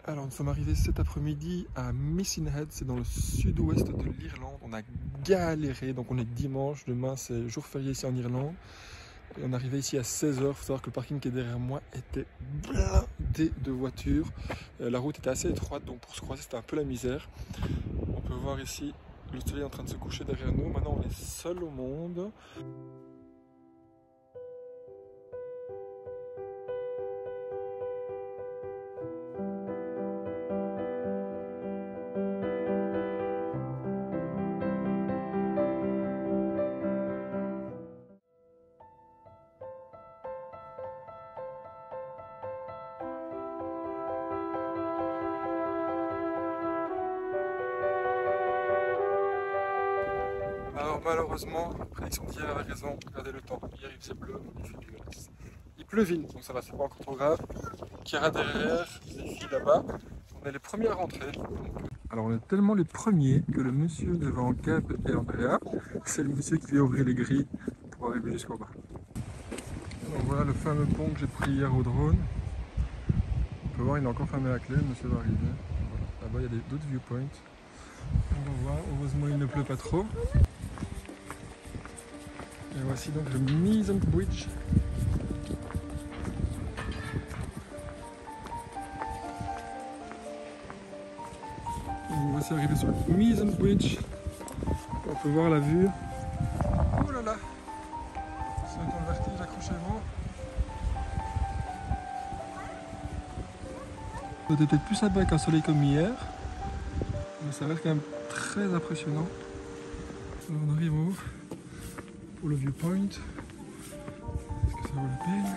Alors nous sommes arrivés cet après-midi à Missing Head, c'est dans le sud-ouest de l'Irlande. On a galéré, donc on est dimanche, demain c'est jour férié ici en Irlande. Et on est arrivé ici à 16h, il faut savoir que le parking qui est derrière moi était blindé de voitures. La route était assez étroite, donc pour se croiser c'était un peu la misère. On peut voir ici le soleil est en train de se coucher derrière nous, maintenant on est seul au monde. Alors malheureusement, la prédiction d'hier avait raison, regardez le temps, hier il faisait bleu, il fait dégueulasse. Il pleuvine, donc ça va, c'est pas encore trop grave. Chiara derrière, les filles là-bas, on est les premiers à rentrer. Alors on est tellement les premiers que le monsieur devant Gab et Andrea, c'est le monsieur qui vient ouvrir les grilles pour arriver jusqu'au bas. Alors voilà le fameux pont que j'ai pris hier au drone. On peut voir, il est encore fermé à clé, le monsieur va arriver. Voilà. Là-bas il y a d'autres viewpoints. On va voir, heureusement il ne pleut pas trop. Et voici donc le Meason Bridge. Et voici arrivé sur le Meason Bridge. On peut voir la vue. Oh là là! Ça va être dans le vertige, accrochez-vous. C'était peut-être plus sympa avec un soleil comme hier. Mais ça reste quand même très impressionnant. Alors on arrive en haut pour le viewpoint. Est-ce que ça vaut la peine?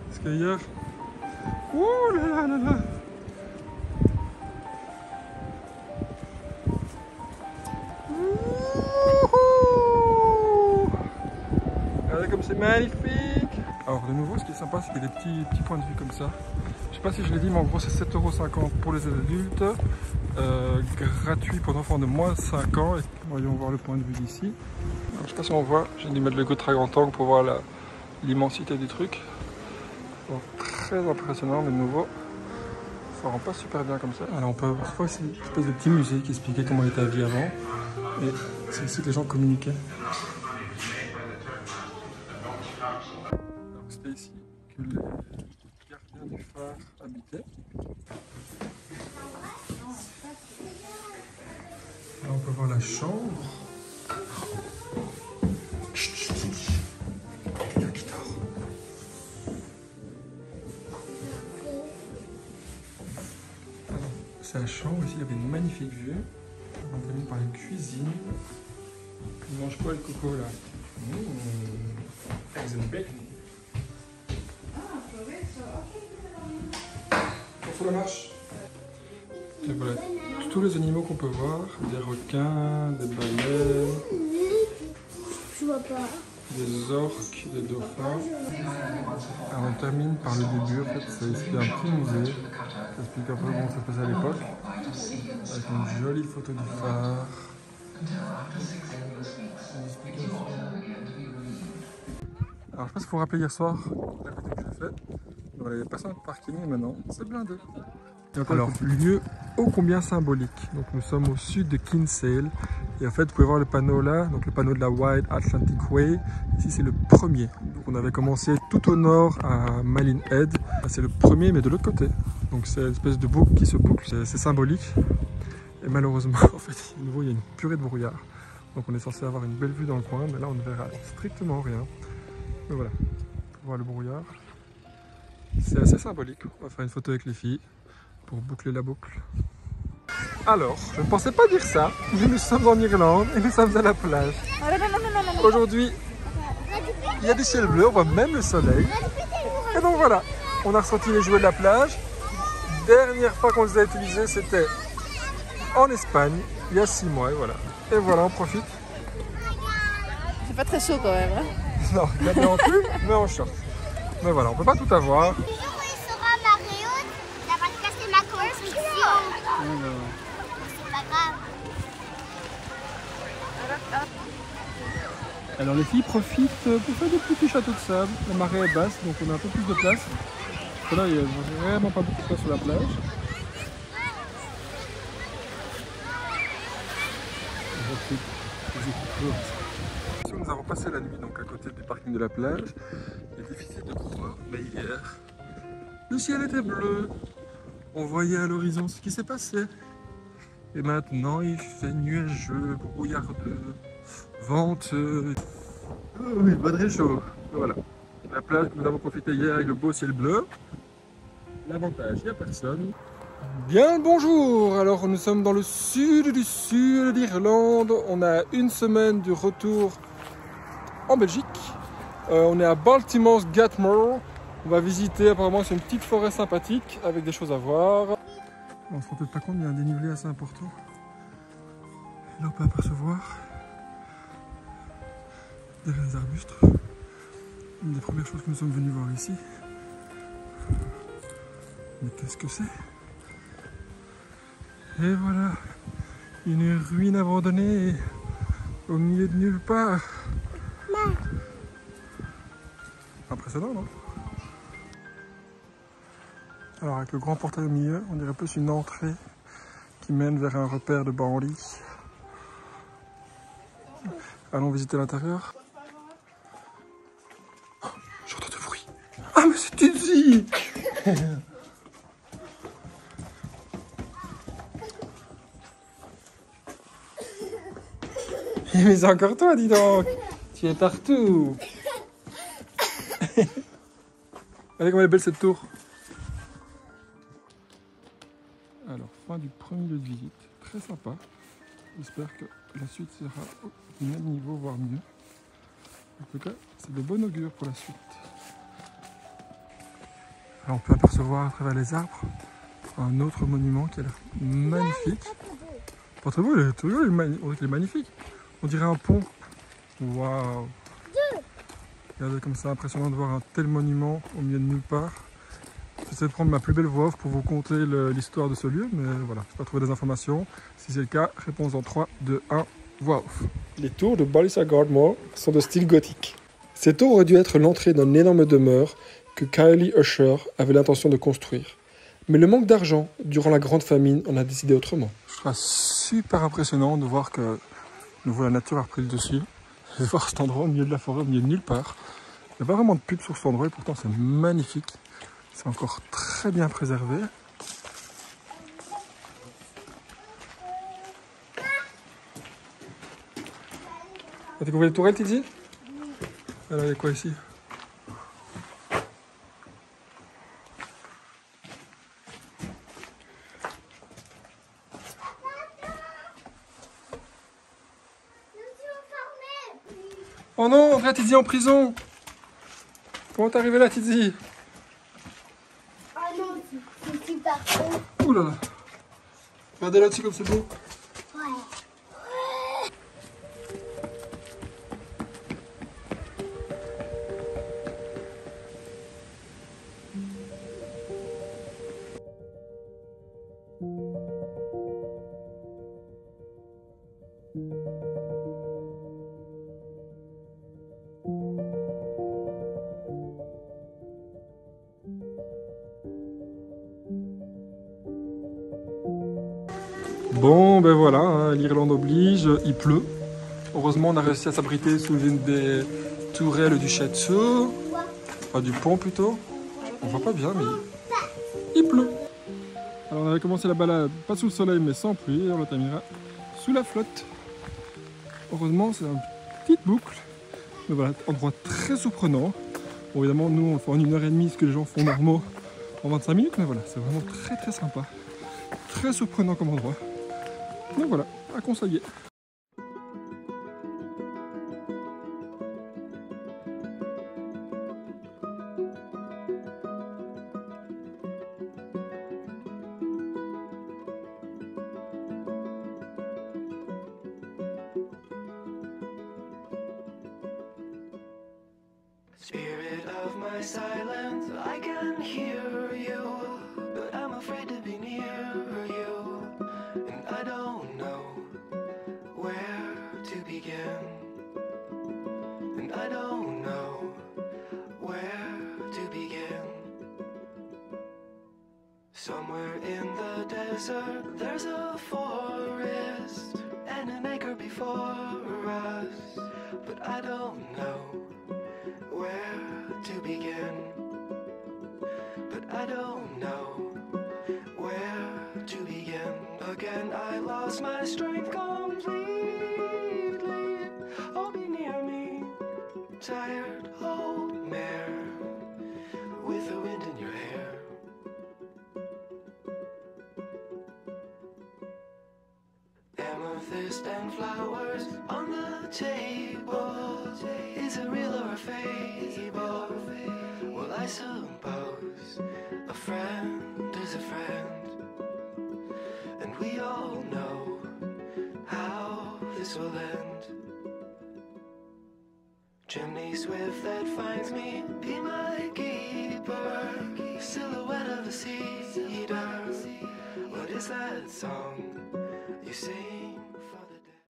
Parce qu'ailleurs... Oh là là là là! Regardez comme c'est magnifique! Alors de nouveau ce qui est sympa c'est qu'il y a des petits points de vue comme ça. Je sais pas si je l'ai dit mais en gros c'est 7,50 € pour les adultes. Gratuit pour enfants de moins de 5 ans. Et voyons voir le point de vue d'ici. Je sais pas si on voit, j'ai dû mettre le go très grand angle pour voir l'immensité du truc. Bon, très impressionnant, mais de nouveau, ça rend pas super bien comme ça. Alors on peut voir aussi une espèce de petit musée qui expliquait comment était la vie avant. Et c'est ici que les gens communiquaient. C'était ici que les gardiens du phare habitaient. Là on peut voir la chambre. C'est la chambre, ici il y avait une magnifique vue. On termine par une cuisine. On mange quoi le coco là? Eggs and bacon. Sur la marche. Et voilà, tous les animaux qu'on peut voir, des requins, des baleines, je vois pas. Des orques, des dauphins. Alors on termine par le début, en fait, c'est ici un petit musée. Ça explique un peu comment ça se passait à l'époque. Avec une jolie photo du phare. Alors je sais pas si vous vous rappelez hier soir, la vidéo que j'ai faite. On avait passé un parking et maintenant c'est blindé. Alors, lieu ô combien symbolique. Donc nous sommes au sud de Kinsale. Et en fait, vous pouvez voir le panneau là, donc le panneau de la Wide Atlantic Way. Ici, c'est le premier. Donc on avait commencé tout au nord à Malin Head. C'est le premier, mais de l'autre côté. Donc c'est une espèce de boucle qui se boucle. C'est symbolique. Et malheureusement, en fait, de nouveau, il y a une purée de brouillard. Donc on est censé avoir une belle vue dans le coin, mais là, on ne verra strictement rien. Mais voilà, pour voir le brouillard. C'est assez symbolique. On va faire une photo avec les filles pour boucler la boucle. Alors, je ne pensais pas dire ça, mais nous sommes en Irlande et nous sommes à la plage. Aujourd'hui, il y a du ciel bleu, on voit même le soleil. Et donc voilà, on a ressenti les jouets de la plage. Dernière fois qu'on les a utilisés, c'était en Espagne, il y a 6 mois, et voilà. Et voilà, on profite. C'est pas très chaud quand même. Hein. Non, jamais en plus, mais en short. Mais voilà, on peut pas tout avoir. Alors les filles profitent pour faire des petits châteaux de sable. La marée est basse, donc on a un peu plus de place. Là, il n'y a vraiment pas beaucoup de place sur la plage. Nous avons passé la nuit donc à côté du parking de la plage. Il est difficile de croire, mais hier, le ciel était bleu. On voyait à l'horizon ce qui s'est passé. Et maintenant, il fait nuageux, brouillardeux, venteux. Oh oui, pas très chaud. Voilà. La plage que nous avons profité hier avec le beau ciel bleu. L'avantage, il n'y a personne. Bien le bonjour. Alors nous sommes dans le sud d'Irlande. On a une semaine de retour en Belgique. On est à Baltimore's Gatmore. On va visiter, apparemment c'est une petite forêt sympathique avec des choses à voir. On se rend peut-être pas compte, mais il y a un dénivelé assez important. Et là on peut apercevoir derrière les arbustes une des premières choses que nous sommes venus voir ici. Mais qu'est-ce que c'est? Et voilà, une ruine abandonnée au milieu de nulle part. Impressionnant, non? Alors avec le grand portail au milieu, on dirait plus une entrée qui mène vers un repère de bandits. Allons visiter l'intérieur. Oh, j'entends du bruit. Ah mais c'est Tizi. Mais c'est encore toi, dis donc. Tu es partout. Allez, comment elle est belle cette tour. Alors, fin du premier lieu de visite. Très sympa. J'espère que la suite sera au même niveau, voire mieux. En tout cas, c'est de bon augure pour la suite. Alors, on peut apercevoir à travers les arbres un autre monument qui a l'air magnifique. Pas très beau, on dirait qu'il est magnifique. On dirait un pont. Waouh! Regardez comme c'est impressionnant de voir un tel monument au milieu de nulle part. J'essaie de prendre ma plus belle voix off pour vous conter l'histoire de ce lieu, mais voilà, je n'ai pas trouvé des informations. Si c'est le cas, réponse en 3, 2, 1, voix off. Les tours de Baltimore's Gatmore sont de style gothique. Ces tours auraient dû être l'entrée d'une énorme demeure que Kylie Usher avait l'intention de construire. Mais le manque d'argent durant la grande famine en a décidé autrement. Je trouve super impressionnant de voir que la nature a repris le dessus. Et voir cet endroit au milieu de la forêt, au milieu de nulle part. Il n'y a pas vraiment de pub sur cet endroit et pourtant c'est magnifique. C'est encore très bien préservé. T'as découvert les tourelles, Tizi? Alors il y a quoi ici? Oh non, on va Tizi en prison. Comment t'es arrivé là, Tizi? Ah non, c'est super beau. Ouh là là. Regardez là-dessus comme c'est beau. Ouais. Bon, ben voilà, hein, l'Irlande oblige, il pleut. Heureusement, on a réussi à s'abriter sous une des tourelles du château. Enfin, du pont plutôt. On voit pas bien, mais il pleut. Alors, on avait commencé la balade, pas sous le soleil, mais sans pluie. Et on la terminera sous la flotte. Heureusement, c'est une petite boucle. Mais voilà, endroit très surprenant. Bon, évidemment, nous, on le fait en 1h30, ce que les gens font normaux en 25 minutes. Mais voilà, c'est vraiment très très sympa. Très surprenant comme endroit. Donc voilà, à conseiller. Spirit of my silence, I can hear you, but I'm afraid to be near you, and I don't know where to begin, and I don't know where to begin. Somewhere in the desert, there's a forest, and a maker before for us, but I don't know where to begin. But I don't know where to begin. Again, I lost my strength completely. Oh, be near me, tired old mare with the wind in your hair. Amethyst and flowers on the table. Is it real or a fable? Well, I suppose a friend is a friend, and we all know how this will end. Chimney swift that finds me, be my keeper. Silhouette of a cedar. What is that song you sing?